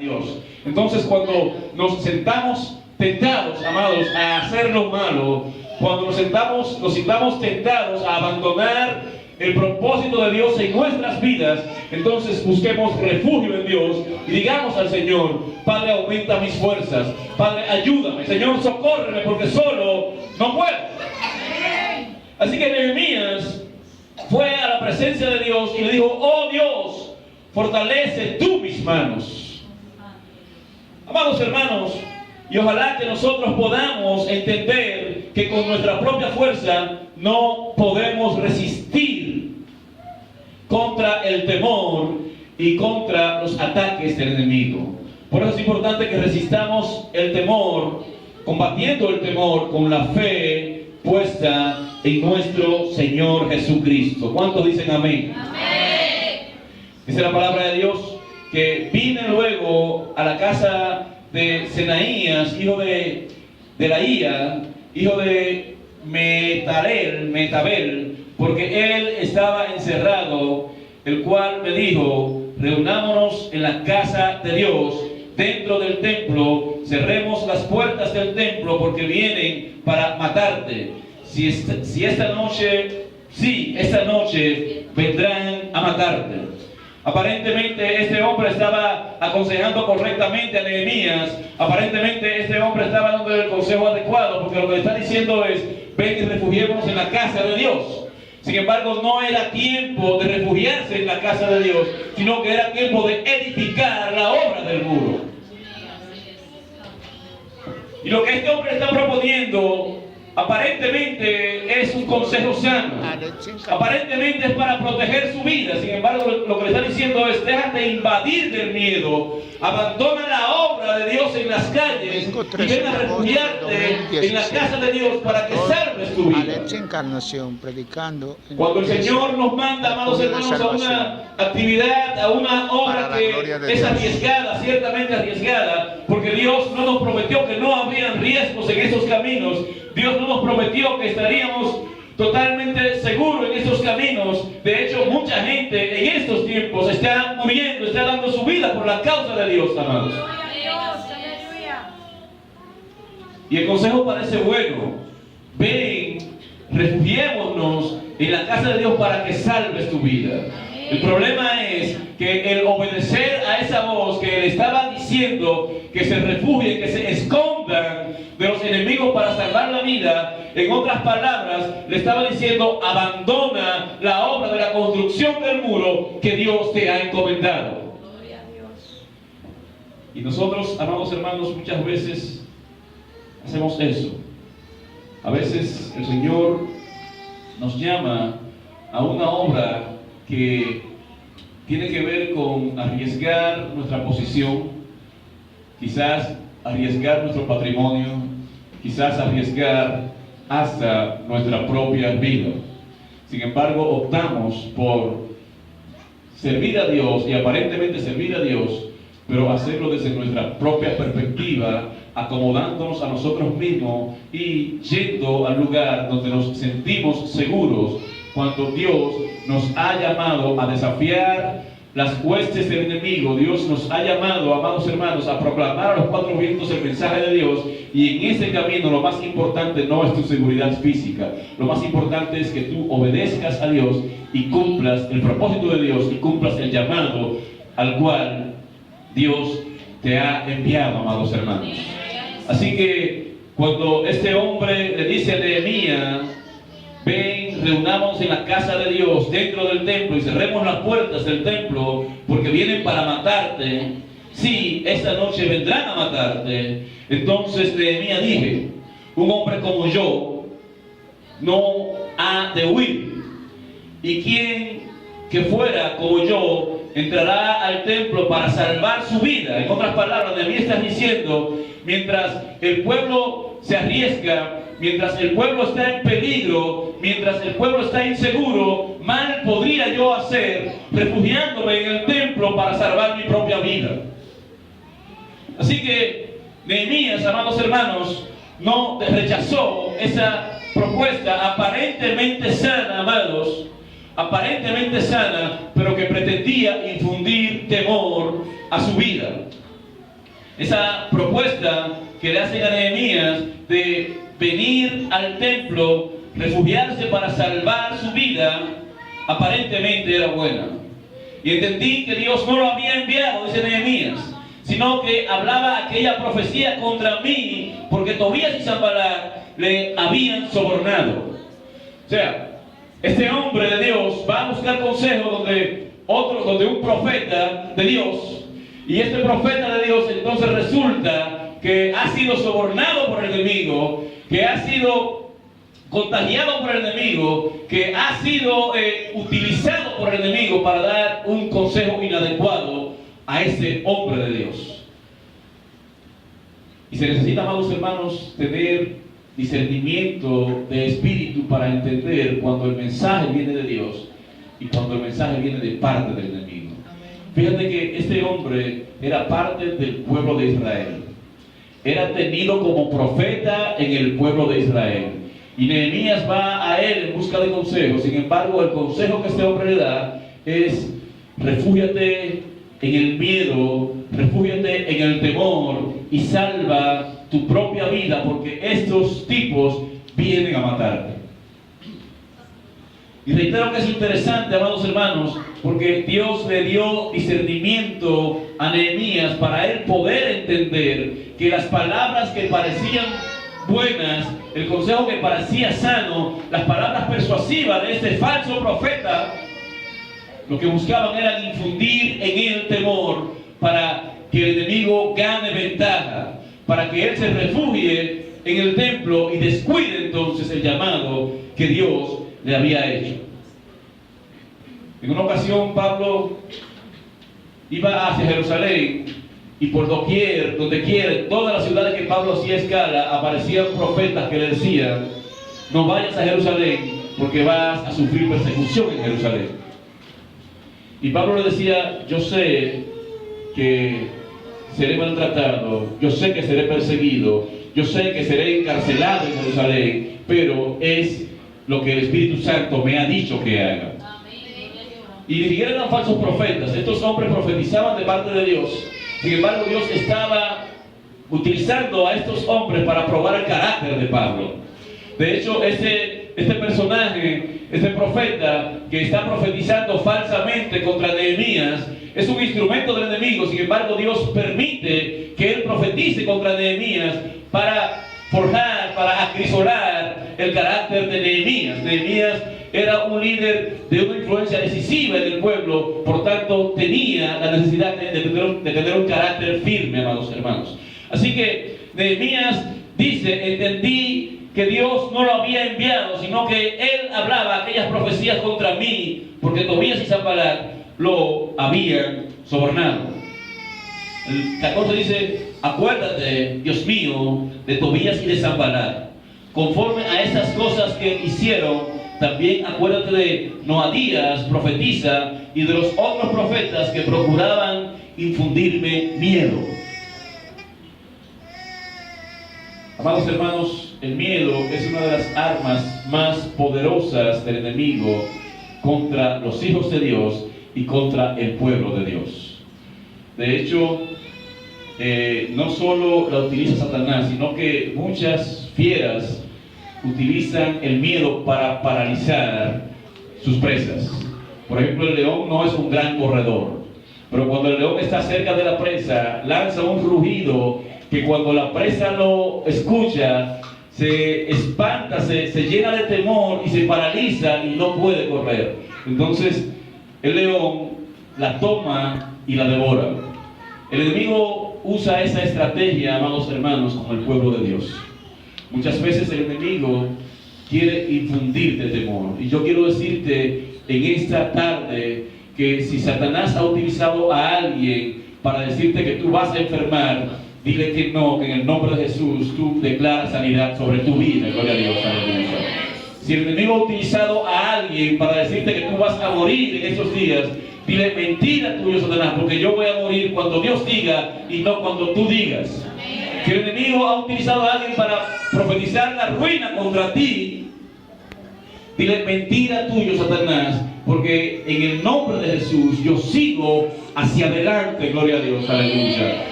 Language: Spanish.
Dios. Entonces, cuando nos sentamos tentados, amados, a hacer lo malo, cuando nos sintamos tentados a abandonar el propósito de Dios en nuestras vidas, entonces busquemos refugio en Dios y digamos al Señor: Padre, aumenta mis fuerzas, Padre, ayúdame, Señor, socórreme, porque solo no puedo. Así que Nehemías fue a la presencia de Dios y le dijo: oh Dios, fortalece tú mis manos. Amados hermanos, y ojalá que nosotros podamos entender que con nuestra propia fuerza no podemos resistir contra el temor y contra los ataques del enemigo. Por eso es importante que resistamos el temor, combatiendo el temor con la fe puesta en nuestro Señor Jesucristo. ¿Cuántos dicen amén? Amén. Dice la palabra de Dios que vine luego a la casa de Senaías, hijo de Delaía, hijo de Metabel, porque él estaba encerrado, el cual me dijo: reunámonos en la casa de Dios, dentro del templo, cerremos las puertas del templo, porque vienen para matarte. Esta noche vendrán a matarte. Aparentemente este hombre estaba aconsejando correctamente a Nehemías. Aparentemente este hombre estaba dando el consejo adecuado, porque lo que le está diciendo es: ven y refugiémonos en la casa de Dios. Sin embargo, no era tiempo de refugiarse en la casa de Dios, sino que era tiempo de edificar la obra del muro. Y lo que este hombre está proponiendo aparentemente es un consejo sano, aparentemente es para proteger su vida. Sin embargo, lo que le está diciendo es: déjate invadir del miedo, abandona la obra de Dios en las calles y ven a refugiarte en la casa de Dios para que salves tu vida. Cuando el Señor nos manda, amados hermanos, a una actividad, a una obra que es arriesgada, ciertamente arriesgada, porque Dios no nos prometió que no habrían riesgos en esos caminos. Dios no nos prometió que estaríamos totalmente seguros en esos caminos. De hecho, mucha gente en estos tiempos está muriendo, está dando su vida por la causa de Dios, amados. Y el consejo parece bueno: ven, refugiémonos en la casa de Dios para que salves tu vida. El problema es que el obedecer a esa voz que le estaba diciendo que se refugien, que se escondan de los enemigos para salvar la vida, en otras palabras, le estaba diciendo: abandona la obra de la construcción del muro que Dios te ha encomendado. Y nosotros, amados hermanos, muchas veces hacemos eso. A veces el Señor nos llama a una obra que tiene que ver con arriesgar nuestra posición, quizás arriesgar nuestro patrimonio, quizás arriesgar hasta nuestra propia vida. Sin embargo, optamos por servir a Dios y aparentemente servir a Dios, pero hacerlo desde nuestra propia perspectiva, acomodándonos a nosotros mismos y yendo al lugar donde nos sentimos seguros, cuando Dios nos ha llamado a desafiar las huestes del enemigo. Dios nos ha llamado, amados hermanos, a proclamar a los cuatro vientos el mensaje de Dios. Y en ese camino lo más importante no es tu seguridad física. Lo más importante es que tú obedezcas a Dios y cumplas el propósito de Dios y cumplas el llamado al cual Dios te ha enviado, amados hermanos. Así que cuando este hombre le dice a Nehemías: ven, reunámonos en la casa de Dios, dentro del templo, y cerremos las puertas del templo, porque vienen para matarte. Sí, esta noche vendrán a matarte. Entonces Nehemías dije: un hombre como yo no ha de huir, y quien que fuera como yo entrará al templo para salvar su vida. En otras palabras, Nehemías está diciendo: mientras el pueblo se arriesga, mientras el pueblo está en peligro, mientras el pueblo está inseguro, mal podría yo hacer refugiándome en el templo para salvar mi propia vida. Así que Nehemías, amados hermanos, no rechazó esa propuesta aparentemente sana, amados, aparentemente sana, pero que pretendía infundir temor a su vida. esa propuesta que le hacen a Nehemías de venir al templo, refugiarse para salvar su vida, aparentemente era buena. Y entendí que Dios no lo había enviado, dice Nehemías, sino que hablaba aquella profecía contra mí, porque Tobías y Sanballat le habían sobornado. O sea, este hombre de Dios va a buscar consejo donde un profeta de Dios, y este profeta de Dios entonces resulta que ha sido sobornado por el enemigo, que ha sido contagiado por el enemigo, que ha sido utilizado por el enemigo para dar un consejo inadecuado a ese hombre de Dios. Y se necesita, amados hermanos, tener discernimiento de espíritu para entender cuando el mensaje viene de Dios y cuando el mensaje viene de parte del enemigo. Fíjate que este hombre era parte del pueblo de Israel. Era tenido como profeta en el pueblo de Israel. Y Nehemías va a él en busca de consejos. Sin embargo, el consejo que este hombre le da es: refúgiate en el miedo, refúgiate en el temor y salva tu propia vida, porque estos tipos vienen a matarte. Y reitero que es interesante, amados hermanos, porque Dios le dio discernimiento a Nehemías para él poder entender que las palabras que parecían buenas, el consejo que parecía sano, las palabras persuasivas de este falso profeta, lo que buscaban era infundir en él el temor para que el enemigo gane ventaja, para que él se refugie en el templo y descuide entonces el llamado que Dios le había hecho. En una ocasión Pablo iba hacia Jerusalén y por doquier, donde quiera, en todas las ciudades que Pablo hacía escala, aparecían profetas que le decían: no vayas a Jerusalén porque vas a sufrir persecución en Jerusalén. Y Pablo le decía: yo sé que seré maltratado, yo sé que seré perseguido, yo sé que seré encarcelado en Jerusalén, pero es lo que el Espíritu Santo me ha dicho que haga. Y ni siquiera eran falsos profetas, estos hombres profetizaban de parte de Dios. Sin embargo, Dios estaba utilizando a estos hombres para probar el carácter de Pablo. De hecho, este personaje, este profeta que está profetizando falsamente contra Nehemías, es un instrumento del enemigo. Sin embargo, Dios permite que él profetice contra Nehemías para forjar, para acrisolar el carácter de Nehemías. Nehemías era un líder de una influencia decisiva en el pueblo, por tanto tenía la necesidad de tener un carácter firme, amados hermanos. Así que Nehemías dice: entendí que Dios no lo había enviado, sino que él hablaba aquellas profecías contra mí, porque Tobías y Sanballat lo habían sobornado. El 14 dice: acuérdate, Dios mío, de Tobías y de Sanballat, conforme a esas cosas que hicieron. También acuérdate de Noadías, profetisa, y de los otros profetas que procuraban infundirme miedo. Amados hermanos, el miedo es una de las armas más poderosas del enemigo contra los hijos de Dios y contra el pueblo de Dios. De hecho, no solo la utiliza Satanás, sino que muchas fieras utilizan el miedo para paralizar sus presas. Por ejemplo, el león no es un gran corredor, pero cuando el león está cerca de la presa, lanza un rugido que cuando la presa lo escucha, se espanta, se llena de temor y se paraliza y no puede correr. Entonces, el león la toma y la devora. El enemigo usa esa estrategia, amados hermanos, con el pueblo de Dios. Muchas veces el enemigo quiere infundirte temor. Y yo quiero decirte en esta tarde que si Satanás ha utilizado a alguien para decirte que tú vas a enfermar, dile que no, que en el nombre de Jesús tú declaras sanidad sobre tu vida. Gloria a Dios, aleluya. Si el enemigo ha utilizado a alguien para decirte que tú vas a morir en estos días, dile: mentira tuyo, Satanás, porque yo voy a morir cuando Dios diga y no cuando tú digas. Que el enemigo ha utilizado a alguien para profetizar la ruina contra ti, dile: mentira tuyo, Satanás, porque en el nombre de Jesús yo sigo hacia adelante. Gloria a Dios, aleluya.